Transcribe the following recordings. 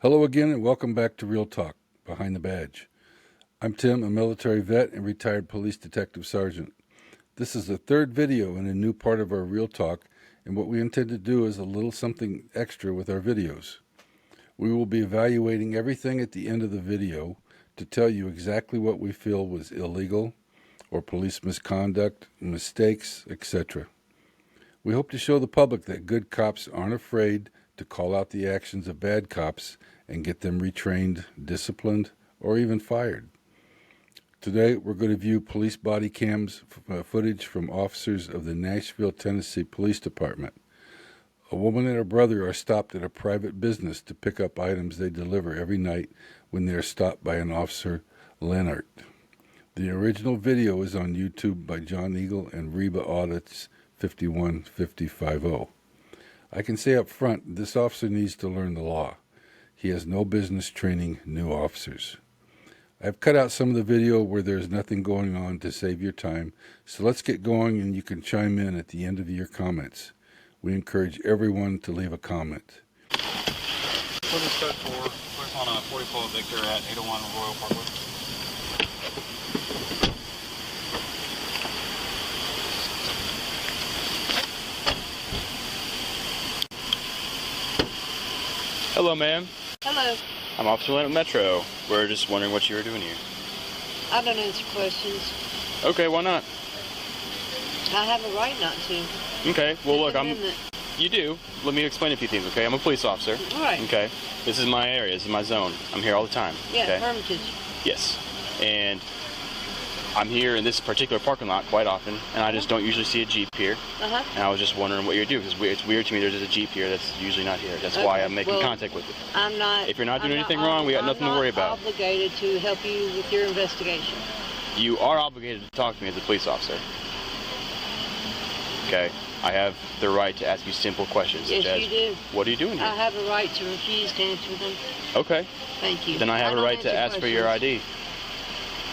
Hello again and welcome back to Real Talk, Behind the Badge. I'm Tim, a military vet and retired police detective sergeant. This is the third video in a new part of our Real Talk, and what we intend to do is a little something extra with our videos. We will be evaluating everything at the end of the video to tell you exactly what we feel was illegal or police misconduct, mistakes, etc. We hope to show the public that good cops aren't afraid to call out the actions of bad cops and get them retrained, disciplined, or even fired. Today, we're going to view police body cams footage from officers of the Nashville, Tennessee Police Department. A woman and her brother are stopped at a private business to pick up items they deliver every night when they are stopped by an Officer Lehnert. The original video is on YouTube by John Eagle Reba Audits 51550. I can say up front, this officer needs to learn the law. He has no business training new officers. I've cut out some of the video where there's nothing going on to save your time, so let's get going and you can chime in at the end of your comments. We encourage everyone to leave a comment. Plymouth Stud 4, clear on a 44 Victor at 801 Royal Parkway. Hello, ma'am. Hello. I'm Officer Lehnert Metro. We're just wondering what you were doing here. I don't answer questions. Okay, why not? I have a right not to. Okay, well look, you do. Let me explain a few things, okay? I'm a police officer. All right. Okay. This is my area, this is my zone. I'm here all the time. Yeah, okay? Hermitage. Yes. And I'm here in this particular parking lot quite often, and I just don't usually see a Jeep here. Uh-huh. And I was just wondering what you're doing, because it's weird to me there's a Jeep here that's usually not here. That's why I'm making contact with you. I'm not... If you're not doing anything wrong, we got nothing to worry about. I'm not obligated to help you with your investigation. You are obligated to talk to me as a police officer. Okay? I have the right to ask you simple questions. Yes, such as, you do. What are you doing here? I have a right to refuse to answer them. Okay. Thank you. Then I have a right to ask for your ID.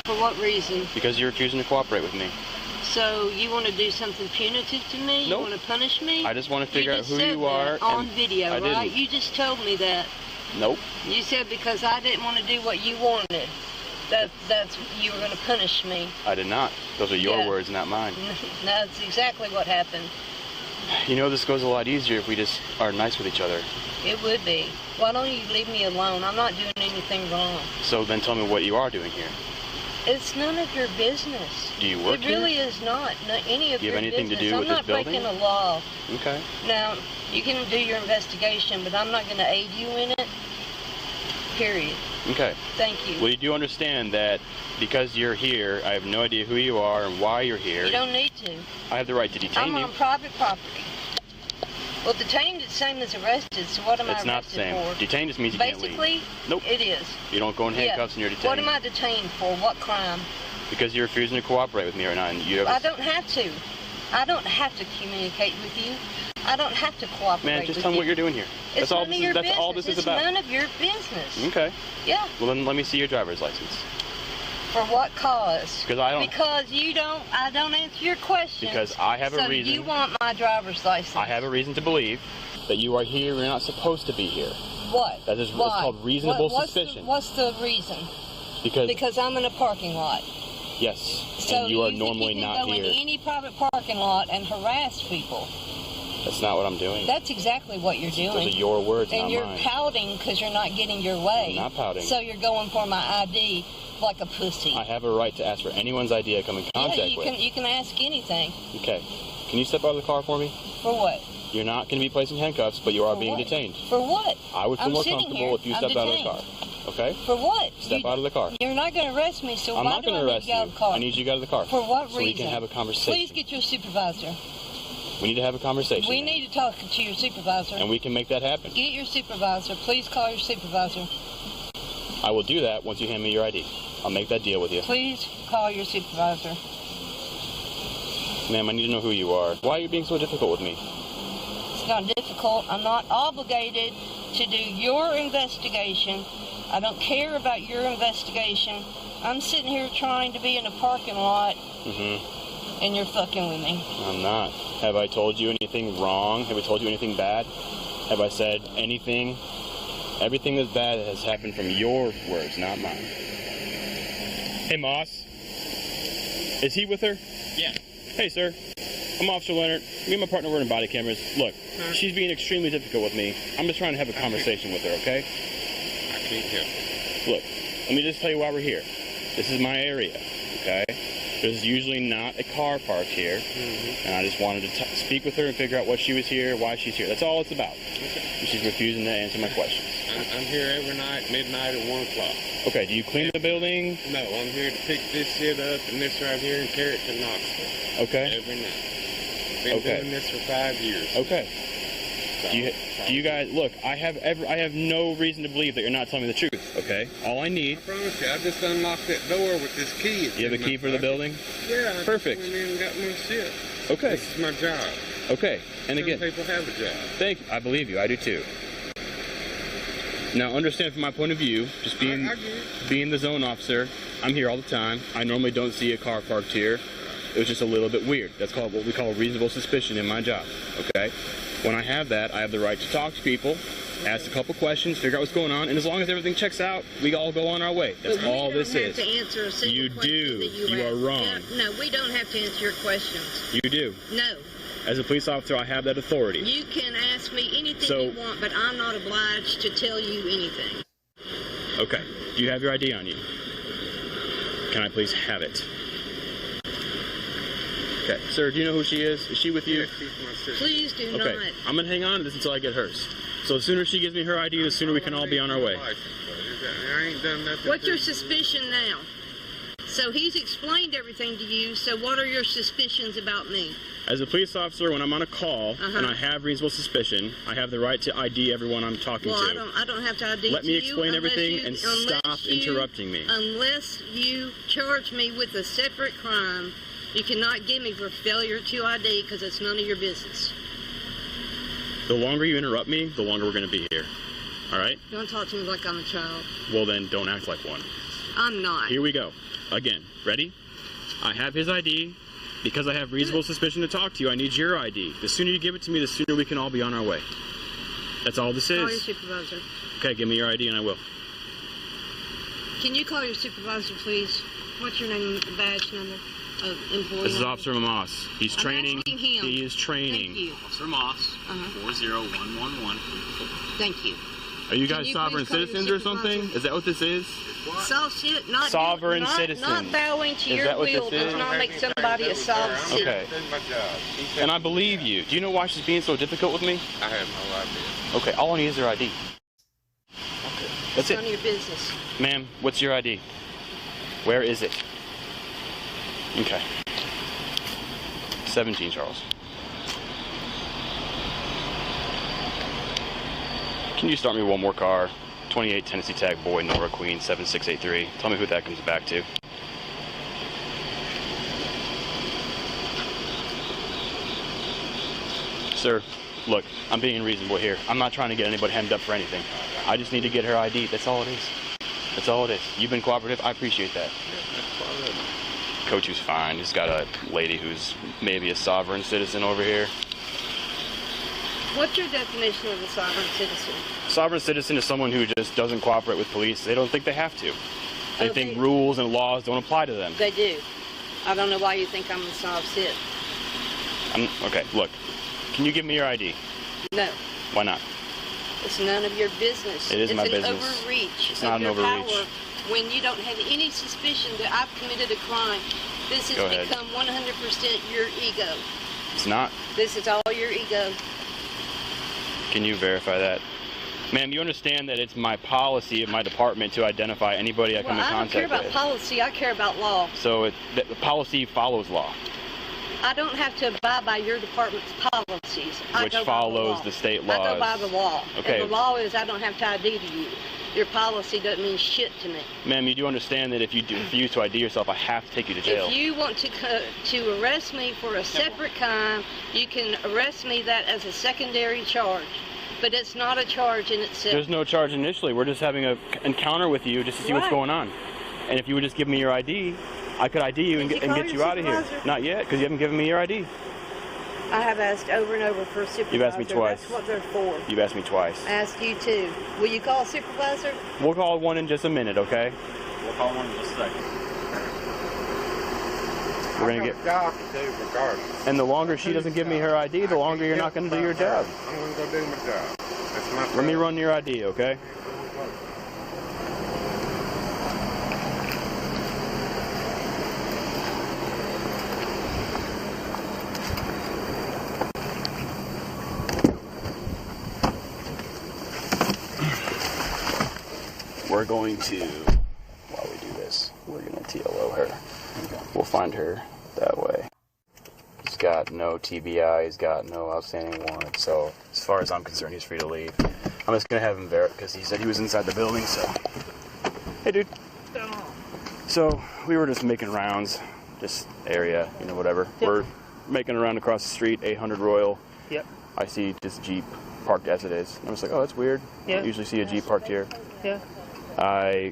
For what reason? Because you're refusing to cooperate with me. So you want to do something punitive to me? Nope. You want to punish me? I just want to figure out who you are. On video, I right? didn't. You just told me that. Nope. You said because I didn't want to do what you wanted, that's you were going to punish me. I did not. Those are your words, not mine. That's exactly what happened. You know, this goes a lot easier if we just are nice with each other. It would be. Why don't you leave me alone? I'm not doing anything wrong. So then tell me what you are doing here. It's none of your business. Do you work here? It really is not. Any of your business. Do you have anything to do with this building? I'm not breaking a law. Okay. Now, you can do your investigation, but I'm not going to aid you in it. Period. Okay. Thank you. Well, you do understand that because you're here, I have no idea who you are and why you're here. You don't need to. I have the right to detain you. I'm on private property. Well, detained is the same as arrested, so what am I arrested for? It's not the same. Detained just means you can't leave. Basically, nope. It is. You don't go in handcuffs and you're detained. What am I detained for? What crime? Because you're refusing to cooperate with me right now. And you have I don't have to. I don't have to communicate with you. I don't have to cooperate with you. Man, just tell me what you're doing here. It's none of your business. That's all this is about. It's none of your business. Okay. Yeah. Well, then let me see your driver's license. For what cause? Because I don't. Because I don't answer your questions. Because I have a reason. So you want my driver's license. I have a reason to believe that you are here and you're not supposed to be here. What? That is what's called reasonable suspicion. What's the reason? Because I'm in a parking lot. Yes. So and you are normally not here. Go in any private parking lot and harass people. That's not what I'm doing. That's exactly what you're doing. Those are your words, and not you're mine. pouting because you're not getting your way. I'm not pouting. So you're going for my ID like a pussy. I have a right to ask for anyone's ID I come in contact with. You can ask anything. Okay. Can you step out of the car for me? For what? You're not going to be placed in handcuffs, but you are being detained. For what? I would feel more comfortable if you stepped out of the car. Okay? For what? Step out of the car. You're not going to arrest me, so I'm why not do I going to need arrest to get out of the car? I need you to get out of the car. For what reason? So we can have a conversation. Please get your supervisor. We need to have a conversation. We need to talk to your supervisor. And we can make that happen. Get your supervisor. Please call your supervisor. I will do that once you hand me your ID. I'll make that deal with you. Please call your supervisor. Ma'am, I need to know who you are. Why are you being so difficult with me? It's not difficult. I'm not obligated to do your investigation. I don't care about your investigation. I'm sitting here trying to be in a parking lot, and you're fucking with me. I'm not. Have I told you anything wrong? Have I told you anything bad? Have I said anything Everything that's bad has happened from your words, not mine. Hey, Moss. Is he with her? Yeah. Hey, sir. I'm Officer Lehnert. Me and my partner were in body cameras. Look, she's being extremely difficult with me. I'm just trying to have a conversation with her, okay? I can't help it. Look, let me just tell you why we're here. This is my area, okay? There's usually not a car parked here, and I just wanted to speak with her and figure out what she was here, why she's here. That's all it's about. Okay. And she's refusing to answer my questions. I'm here every night, midnight at 1 o'clock. Okay, do you clean the building? No, I'm here to pick this shit up and this right here and carry it to Knoxville. Okay. Every night. Been doing this for 5 years. Okay. Do you guys look? I have no reason to believe that you're not telling me the truth. Okay. All I need. I promise you, I just unlocked that door with this key. You have a key for the building? Yeah. Perfect. I just went in and got my shit. Okay. This is my job. Okay. And again, some people have a job. thank you. I believe you. I do too. Now, understand from my point of view, just being the zone officer, I'm here all the time. I normally don't see a car parked here. It was just a little bit weird. That's called what we call reasonable suspicion in my job. Okay. When I have that, I have the right to talk to people, ask a couple questions, figure out what's going on, and as long as everything checks out, we all go on our way. That's all this is. We don't have to answer a single You question do. that You are wrong. No, we don't have to answer your questions. You do. No. As a police officer, I have that authority. You can ask me anything you want, but I'm not obliged to tell you anything. Okay. Do you have your ID on you? Can I please have it? Okay. Sir, do you know who she is? Is she with you? Yes, she's my sister. Please do not. Okay. I'm going to hang on to this until I get hers. So the sooner she gives me her ID, the sooner we can all be on our way. I ain't done nothing. What's your suspicion now? So he's explained everything to you, so what are your suspicions about me? As a police officer, when I'm on a call and I have reasonable suspicion, I have the right to ID everyone I'm talking to. Well, I don't have to ID Let me you explain everything and stop interrupting me. Unless you charge me with a separate crime, you cannot give me for failure to ID because it's none of your business. The longer you interrupt me, the longer we're going to be here. All right? Don't talk to me like I'm a child. Well, then don't act like one. I'm not. Here we go. Again, ready? I have his ID. Because I have reasonable suspicion to talk to you, I need your ID. The sooner you give it to me, the sooner we can all be on our way. That's all this is. Call your supervisor. Okay, give me your ID and I will. Can you call your supervisor, please? What's your name, badge number of employee? This is Officer Moss. He's training. asking him. He is training. Thank you. Officer Moss, 40111. Thank you. Are you Can guys you sovereign please call your citizens or something? supervisor? Is that what this is? Soft shit, not Sovereign not, citizen. Not bowing to Is your that what will this is? does not make somebody a soft citizen. Okay. That's my job. And I believe you. Do you know why she's being so difficult with me? I have no idea. Okay, all I need is her ID. Okay. That's It's none of it. your business. Ma'am, what's your ID? Where is it? Okay. 17, Charles. Can you start me one more car? 28 Tennessee Tag Boy, Nora Queen, 7683. Tell me who that comes back to. Sir, look, I'm being reasonable here. I'm not trying to get anybody hemmed up for anything. I just need to get her ID. That's all it is. That's all it is. You've been cooperative. I appreciate that. Coach who's fine. He's got a lady who's maybe a sovereign citizen over here. What's your definition of a sovereign citizen? Sovereign citizen is someone who just doesn't cooperate with police. They don't think they have to. They think Okay. rules and laws don't apply to them. They do. I don't know why you think I'm a soft sit. Okay, look. Can you give me your ID? No. Why not? It's none of your business. It is my business. It's an overreach. It's not of an your overreach. Power when you don't have any suspicion that I've committed a crime. This has Go ahead. become 100% your ego. It's not. This is all your ego. Can you verify that? Ma'am, you understand that it's my policy of my department to identify anybody I come in Well, I don't care contact about with. policy. I care about law. So the policy follows law, I don't have to abide by your department's policies. I which go by the follows law. the state I laws. go by the law. Okay. And the law is I don't have to ID to you. Your policy doesn't mean shit to me. Ma'am, you do understand that if you refuse to ID yourself, I have to take you to jail. If you want to arrest me for a separate crime, you can arrest me that as a secondary charge. But it's not a charge in itself. There's no charge initially. We're just having an encounter with you just to see what's Right. going on. And if you would just give me your ID, I could ID you and Did get you call you your out of here. supervisor? Not yet, because you haven't given me your ID. I have asked over and over for a supervisor. You've asked me twice. That's what they're for. You've asked me twice. I asked you too. Will you call a supervisor? We'll call one in just a minute, okay? We'll call one in just a second. We're gonna get. Job to do regardless. And the longer she doesn't give me her ID, the longer you're not gonna do your job. I'm gonna go do my job. That's my Let me job. run your ID, okay? We're going to, while we do this, we're going to TLO her. We'll find her that way. He's got no TBI, he's got no outstanding warrant, so as far as I'm concerned, he's free to leave. I'm just going to have him verify, because he said he was inside the building, so. Hey, dude. So, we were just making rounds, just area, you know, whatever. Yep. We're making a round across the street, 800 Royal. Yep. I see this Jeep parked as it is. I was like, oh, that's weird. Yeah. I don't usually see a Jeep parked here. Yeah. I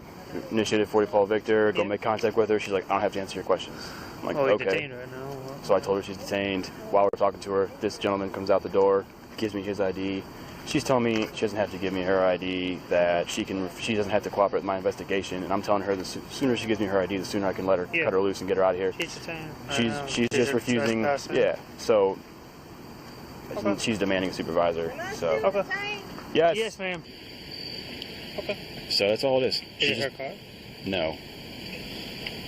initiated 40 Paul Victor, go Yeah. make contact with her. She's like, I don't have to answer your questions. I'm like, Oh, okay. detained right now. So I told her she's detained. While we're talking to her, this gentleman comes out the door, gives me his ID. She's telling me she doesn't have to give me her ID, that she doesn't have to cooperate with my investigation. And I'm telling her the sooner she gives me her ID, the sooner I can let her cut her loose and get her out of here. She's detained. She's just refusing. Yeah. So she's demanding a supervisor. So. Okay. Yes. Yes, ma'am. Okay. So that's all it is. Is it her car? No.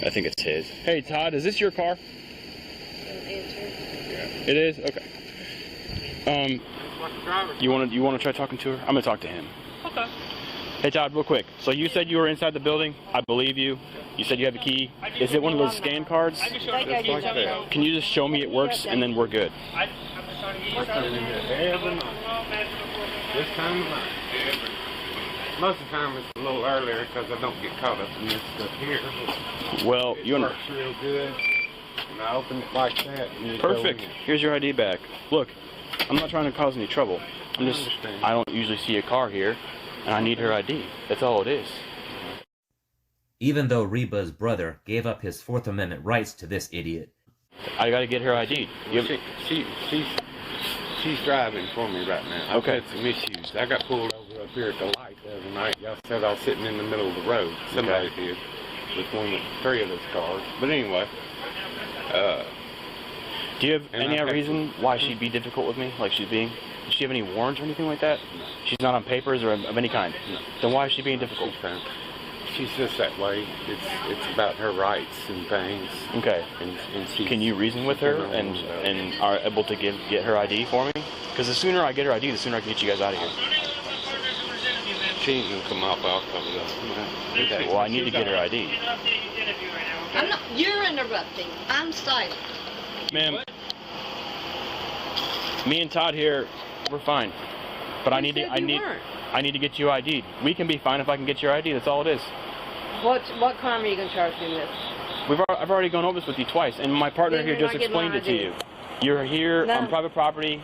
I think it's his. Hey, Todd, is this your car? It is? Okay. You wanna try talking to her? I'm gonna talk to him. Okay. Hey, Todd, real quick. So you said you were inside the building. I believe you. You said you have a key. Is it one of those scan cards? Just like that. Can you just show me it works and then we're good? We're coming in here every night. This time of night. Most of the time it's a little earlier because I don't get caught up in this stuff here. Well, It you works real good. And I open it like that. And you perfect. Go in. Here's your ID back. Look, I'm not trying to cause any trouble. I don't usually see a car here, and I need her ID. That's all it is. Even though Reba's brother gave up his Fourth Amendment rights to this idiot. I gotta get her ID. She's driving for me right now. Okay. I've had some issues. I got pulled over up here at the light the other night. Y'all said I was sitting in the middle of the road. Somebody did. With three of those cars. But anyway. Do you have any reason why she'd be difficult with me? Like does she have any warrants or anything like that? No. She's not on papers or of any kind? No. Then why is she being difficult? She's just that way. It's about her rights and things. Okay. And can you reason with her and are able to get her ID for me? Because the sooner I get her ID, the sooner I can get you guys out of here. She ain't gonna come up. I'll come up. Okay. Well, I need to get her ID. I'm not. You're interrupting. I'm silent. Ma'am, me and Todd here, we're fine. But I need to get you ID'd. We can be fine if I can get your ID. That's all it is. What crime are you going to charge me with? I've already gone over this with you twice, and my partner Then here you're just not getting explained my it to ID. you. You're here No. on private property.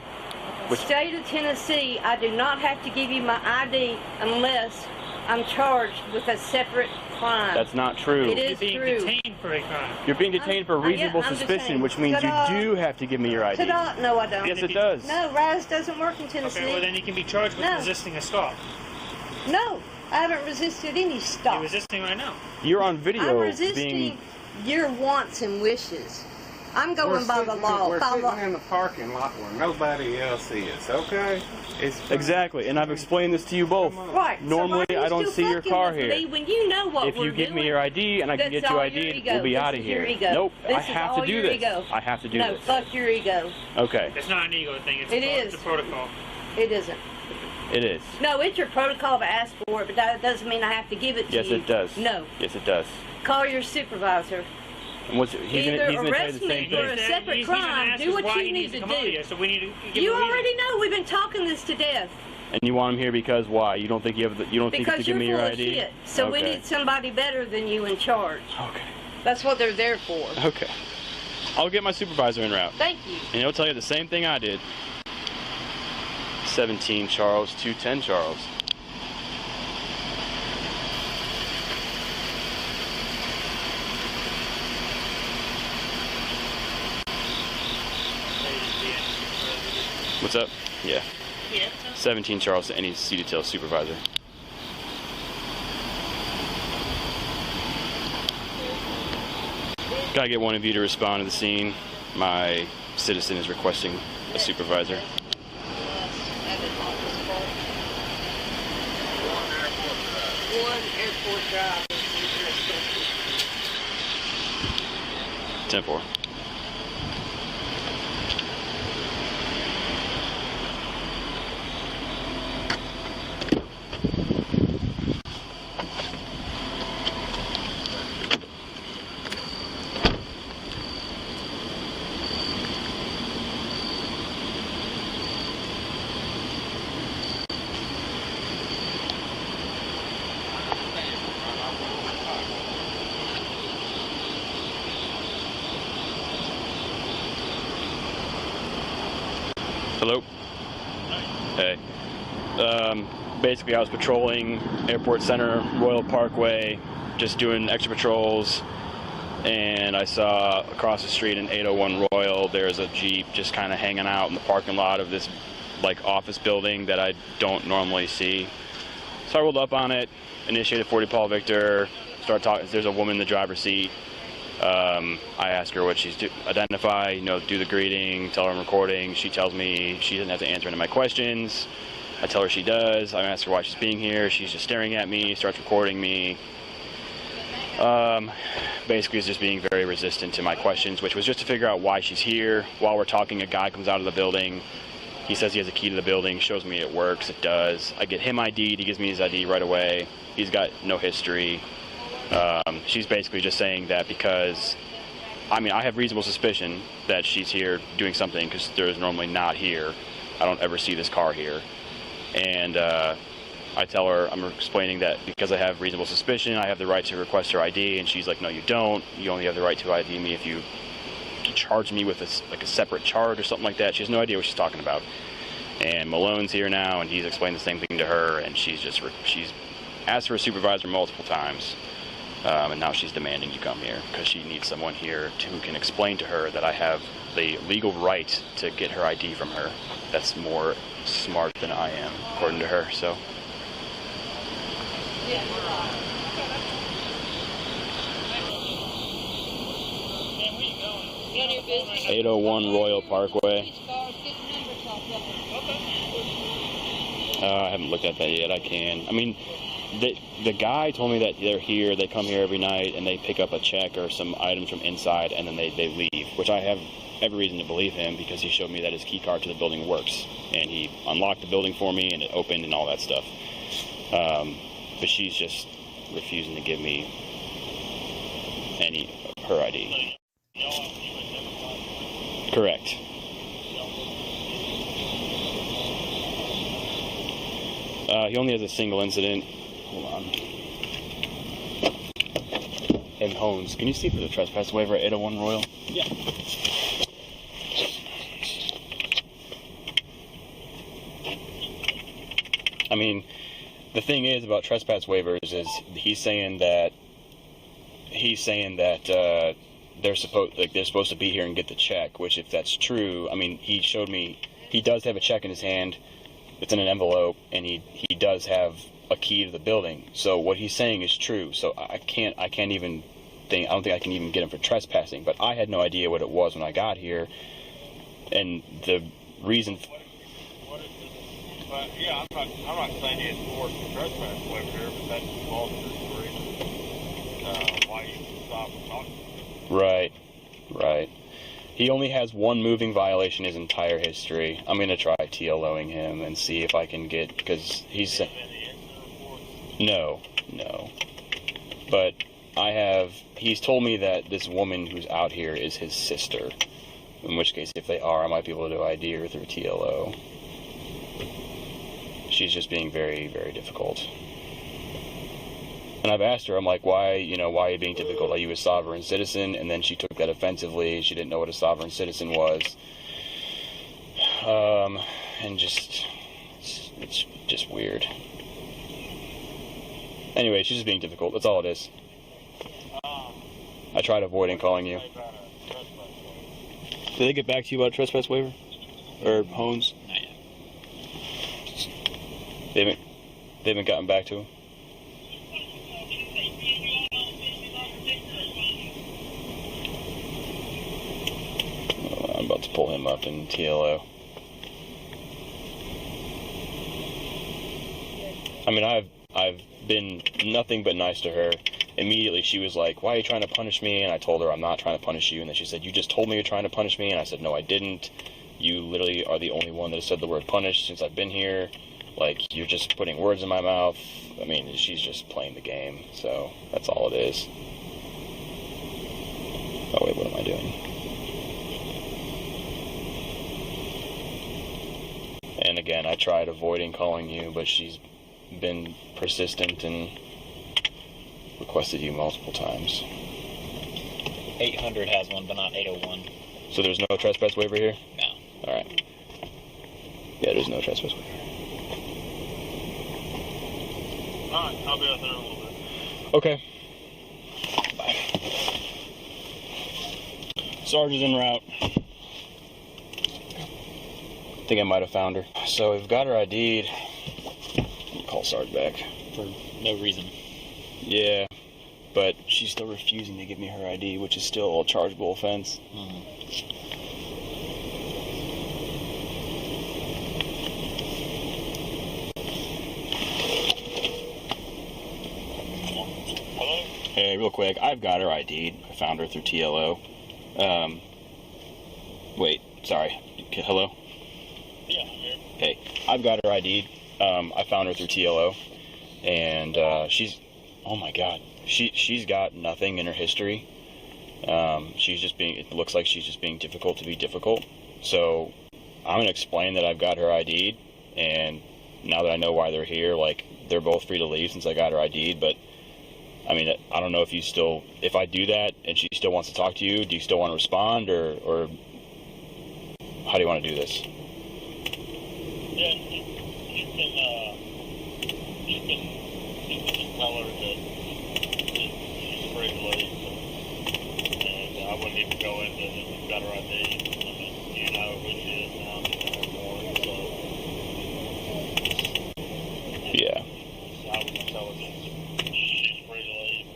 State of Tennessee, I do not have to give you my ID unless I'm charged with a separate crime. That's not true. It is You're true. being detained for a crime. You're being detained for reasonable I'm just suspicion, saying. which means Ta-da. you do have to give me your ID. Ta-da. No, I don't. Yes, it does. No, RISE doesn't work in Tennessee. Okay, well then you can be charged with No. resisting a stop. No, I haven't resisted any stop. You're resisting right now. You're on video I'm resisting being... your wants and wishes. I'm going by the law. We're By sitting law. in the parking lot where nobody else is, okay? It's fine. Exactly, and I've explained this to you both. Right. so Normally, why are you I don't still see your fucking car with here. me when you know what If we're you give me doing? your ID and I can That's get you all your ID, ego. we'll be This out of is your here. ego. Nope, This I is have all to do your this. ego. I have to do No, this. fuck your ego. Okay, It's not an ego thing. It's It it's is. a protocol. It isn't. it is. No, it's your protocol to ask for it, but that doesn't mean I have to give it to Yes, you. it does. No. Yes, it does. Call your supervisor. And he's Either gonna tell you arrest the me same or thing. a separate He's gonna crime. ask Do us what why you he need needs to come out do. here, so we need to give You him a reason. already know. We've been talking this to death. And you want him here because why? You don't think you have you don't think you Because can give you're me full your of ID? shit. So we Okay. need somebody better than you in charge. Okay. That's what they're there for. Okay. I'll get my supervisor en route. Thank you. And he'll tell you the same thing I did. 17 Charles, 210 Charles. What's up? Yeah. Yes. 17 Charleston, any C detail supervisor. Gotta get one of you to respond to the scene. My citizen is requesting a supervisor. One airport drive. 10-4. Hello? Hey. Basically I was patrolling Airport Center, Royal Parkway, just doing extra patrols, and I saw across the street in 801 Royal, there's a Jeep just kind of hanging out in the parking lot of this like office building that I don't normally see. So I rolled up on it, initiated 40 Paul Victor, started talking. There's a woman in the driver's seat. I ask her what she's identify, do the greeting, tell her I'm recording. She tells me she doesn't have to answer any of my questions. I tell her she does. I ask her why she's being here. She's just staring at me, starts recording me. Basically is just being very resistant to my questions, which was just to figure out why she's here. While we're talking, a guy comes out of the building. He says he has a key to the building, shows me it works, it does. I get him ID'd, he gives me his ID right away. He's got no history. She's basically just saying that because, I have reasonable suspicion that she's here doing something because there's normally not here. I don't ever see this car here. And I tell her, I'm explaining that because I have reasonable suspicion, I have the right to request her ID, and she's like, no, you don't. You only have the right to ID me if you charge me with a separate charge or something like that. She has no idea what she's talking about. And Malone's here now, and he's explained the same thing to her, and she's asked for a supervisor multiple times. And now she's demanding to come here because she needs someone here who can explain to her that I have the legal right to get her ID from her. That's more smart than I am, according to her. So. 801 Royal Parkway. I haven't looked at that yet. I can. The guy told me that they're here, they come here every night, and they pick up a check or some items from inside, and then they leave, which I have every reason to believe him because he showed me that his key card to the building works, and he unlocked the building for me, and it opened and all that stuff. But she's just refusing to give me her ID. Correct. He only has a single incident. Hold on. And Holmes, can you see for the trespass waiver at 801 Royal? Yeah. The thing is about trespass waivers is he's saying that they're supposed to be here and get the check, which if that's true, he showed me he does have a check in his hand. It's in an envelope, and he does have a key to the building. So what he's saying is true. So I don't think I can even get him for trespassing. But I had no idea what it was when I got here, and the reason. I'm not saying he enforced the trespass waiver here, but that's the officer's reason why you stop and talk to him. Right. He only has one moving violation his entire history. I'm going to try TLOing him and see if I can get, because he's... No. But he's told me that this woman who's out here is his sister. In which case, if they are, I might be able to ID her through TLO. She's just being very, very difficult. And I've asked her, I'm like, why are you being difficult? Are you a sovereign citizen? And then she took that offensively. She didn't know what a sovereign citizen was. And it's just weird. Anyway, she's just being difficult. That's all it is. I tried avoiding calling you. Did they get back to you about a trespass waiver? Or Holmes? They haven't gotten back to him? I'm about to pull him up in TLO. I mean, I've been nothing but nice to her. Immediately she was like, why are you trying to punish me? And I told her I'm not trying to punish you. And then she said, you just told me you're trying to punish me. And I said, no, I didn't. You literally are the only one that has said the word punish since I've been here. Like, you're just putting words in my mouth. I mean, she's just playing the game. So that's all it is. Oh wait, what am I doing? And again, I tried avoiding calling you, but she's been persistent and requested you multiple times. 800 has one, but not 801. So there's no trespass waiver here? No. Alright. Yeah, there's no trespass waiver. Alright, I'll be out there in a little bit. Okay. Bye. Sarge is en route. I think I might have found her. So we've got her ID'd. Call Sarge back. For no reason. Yeah, but she's still refusing to give me her ID, which is still a chargeable offense. Hello? Hey, real quick, I've got her ID'd. I found her through TLO. Wait, sorry. Hello? Yeah, I'm here. Hey, I've got her ID'd. I found her through TLO, and she's, oh my God, she's got nothing in her history. She's just being, it looks like she's just being difficult to be difficult. So I'm gonna explain that I've got her ID'd, and now that I know why they're here, like, they're both free to leave since I got her ID'd. But I mean, I don't know if you still, if I do that and she still wants to talk to you, do you still want to respond, or how do you want to do this? Yeah, you can just tell her that she's free to leave. And I wouldn't even go into it if you've got her ID. I mean, you know who she is now, you know her more, so. Yeah. I would just tell her that she's free to leave.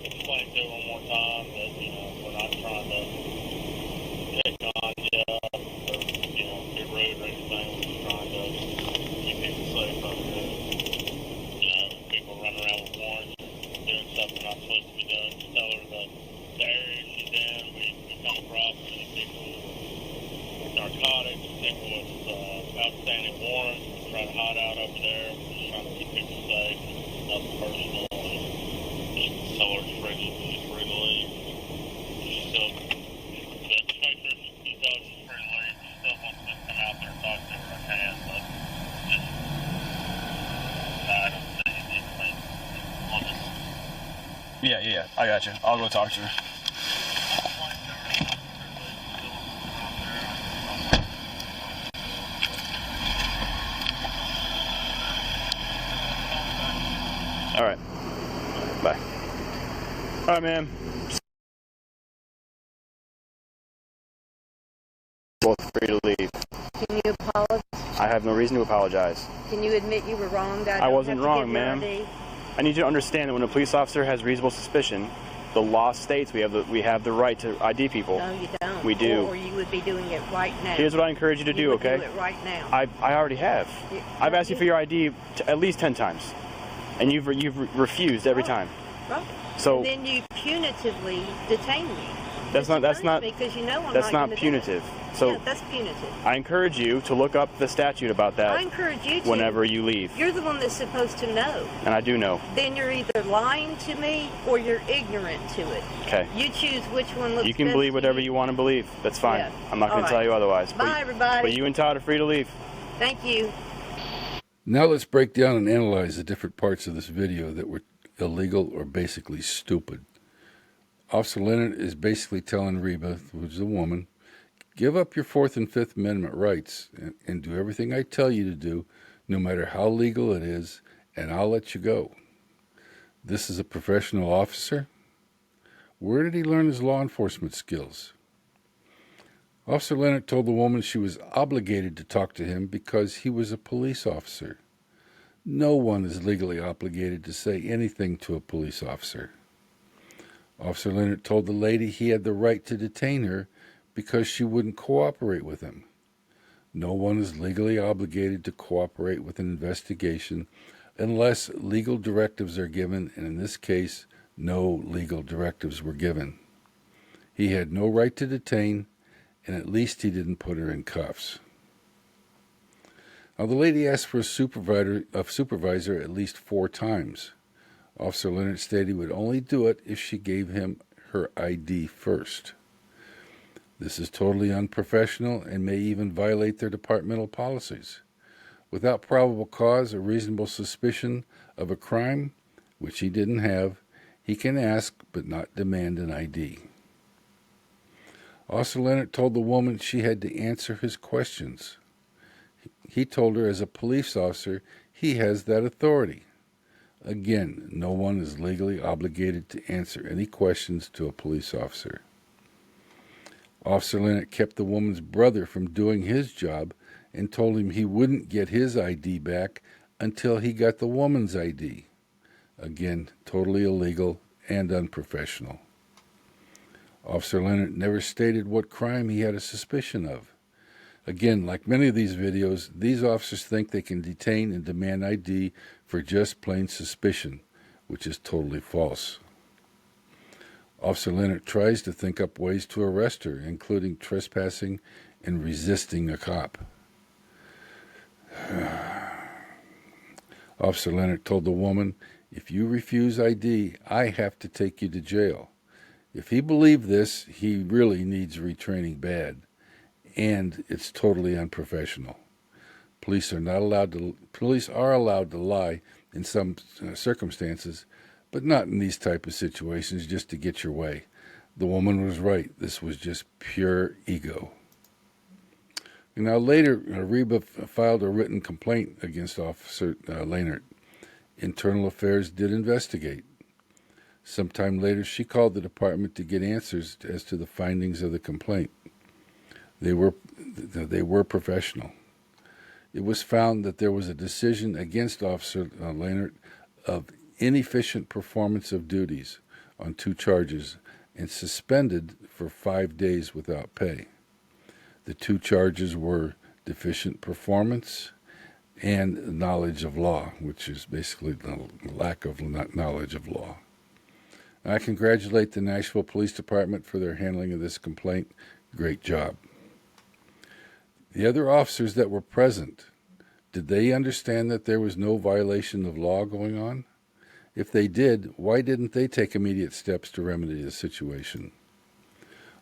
Explain to her one more time that, you know, we're not trying to pick on you or, you know, be rude or anything. We're just trying to keep people safe out here. You know, people running around with warrants and doing stuff they're not supposed to be doing. Just tell her that the area she's in, we come across many people with narcotics, people with outstanding warrants. We try to hide out over there. We're just trying to keep people safe. Nothing personal. And just tell her she's free to leave. She's still, but just make sure you tell her she's free to leave. She still wants to come out there and talk to her, I can, but just, I don't see anything. We'll just, Yeah, I got you. I'll go talk to her. All right. Bye. All right, man. Both free to leave. Can you apologize? I have no reason to apologize. Can you admit you were wrong? I wasn't wrong, ma'am. I need you to understand that when a police officer has reasonable suspicion, the law states we have the right to ID people. No, you don't. We do. Or you would be doing it right now. Here's what I encourage you to do, okay? Do it right now. I already have. I've asked you for your ID at least 10 times, and you've refused every time. Right. So And then you punitively detain me. that's not because you know I'm that's not not punitive. So yeah, that's punitive. I encourage you to look up the statute about that I encourage you to. whenever you leave. You're the one that's supposed to know. And I do know. Then you're either lying to me or you're ignorant to it. Okay. You choose which one looks You can best believe to whatever you want to believe. That's fine. Yeah. I'm not going All to tell right. you otherwise. Bye, everybody. But you and Todd are free to leave. Thank you. Now let's break down and analyze the different parts of this video that were illegal or basically stupid. Officer Lehnert is basically telling Reba, who's a woman, give up your Fourth and Fifth Amendment rights and do everything I tell you to do, no matter how legal it is, and I'll let you go. This is a professional officer? Where did he learn his law enforcement skills? Officer Lehnert told the woman she was obligated to talk to him because he was a police officer. No one is legally obligated to say anything to a police officer. Officer Lehnert told the lady he had the right to detain her because she wouldn't cooperate with him. No one is legally obligated to cooperate with an investigation unless legal directives are given, and in this case, no legal directives were given. He had no right to detain, and at least he didn't put her in cuffs. Now, the lady asked for a supervisor at least 4 times. Officer Lehnert stated he would only do it if she gave him her ID first. This is totally unprofessional and may even violate their departmental policies. Without probable cause or reasonable suspicion of a crime, which he didn't have, he can ask but not demand an ID. Officer Lehnert told the woman she had to answer his questions. He told her as a police officer he has that authority. Again, no one is legally obligated to answer any questions to a police officer. Officer Lehnert kept the woman's brother from doing his job and told him he wouldn't get his ID back until he got the woman's ID. Again, totally illegal and unprofessional. Officer Lehnert never stated what crime he had a suspicion of. Again, like many of these videos, these officers think they can detain and demand ID for just plain suspicion, which is totally false. Officer Lehnert tries to think up ways to arrest her, including trespassing and resisting a cop. Officer Lehnert told the woman, "If you refuse ID, I have to take you to jail." If he believed this, he really needs retraining bad, and it's totally unprofessional. Police are allowed to lie in some circumstances, but not in these type of situations just to get your way. The woman was right. This was just pure ego. Now later, Reba filed a written complaint against Officer Lehnert. Internal Affairs did investigate. Sometime later, she called the department to get answers as to the findings of the complaint. They were professional. It was found that there was a decision against Officer Lehnert of inefficient performance of duties on 2 charges and suspended for 5 days without pay. The 2 charges were deficient performance and knowledge of law, which is basically the lack of knowledge of law. I congratulate the Nashville Police Department for their handling of this complaint. Great job. The other officers that were present, did they understand that there was no violation of law going on? If they did, why didn't they take immediate steps to remedy the situation?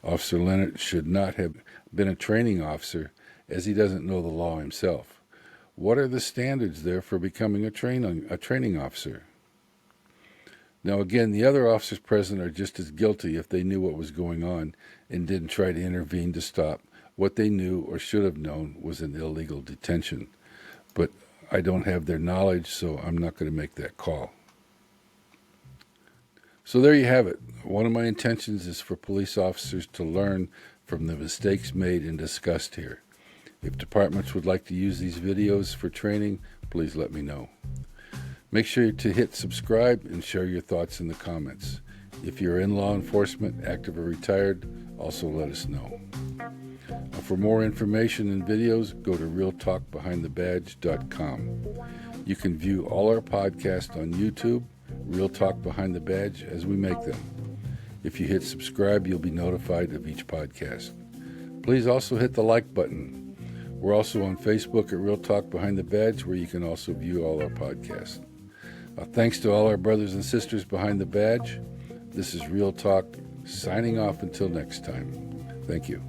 Officer Lehnert should not have been a training officer, as he doesn't know the law himself. What are the standards there for becoming a training officer? Now again, the other officers present are just as guilty if they knew what was going on and didn't try to intervene to stop what they knew or should have known was an illegal detention. But I don't have their knowledge, so I'm not going to make that call. So there you have it. One of my intentions is for police officers to learn from the mistakes made and discussed here. If departments would like to use these videos for training, please let me know. Make sure to hit subscribe and share your thoughts in the comments. If you're in law enforcement, active or retired, also let us know. For more information and videos, go to realtalkbehindthebadge.com. You can view all our podcasts on YouTube, Real Talk Behind the Badge, as we make them. If you hit subscribe, you'll be notified of each podcast. Please also hit the like button. We're also on Facebook at Real Talk Behind the Badge, where you can also view all our podcasts. Thanks to all our brothers and sisters behind the badge. This is Real Talk, signing off until next time. Thank you.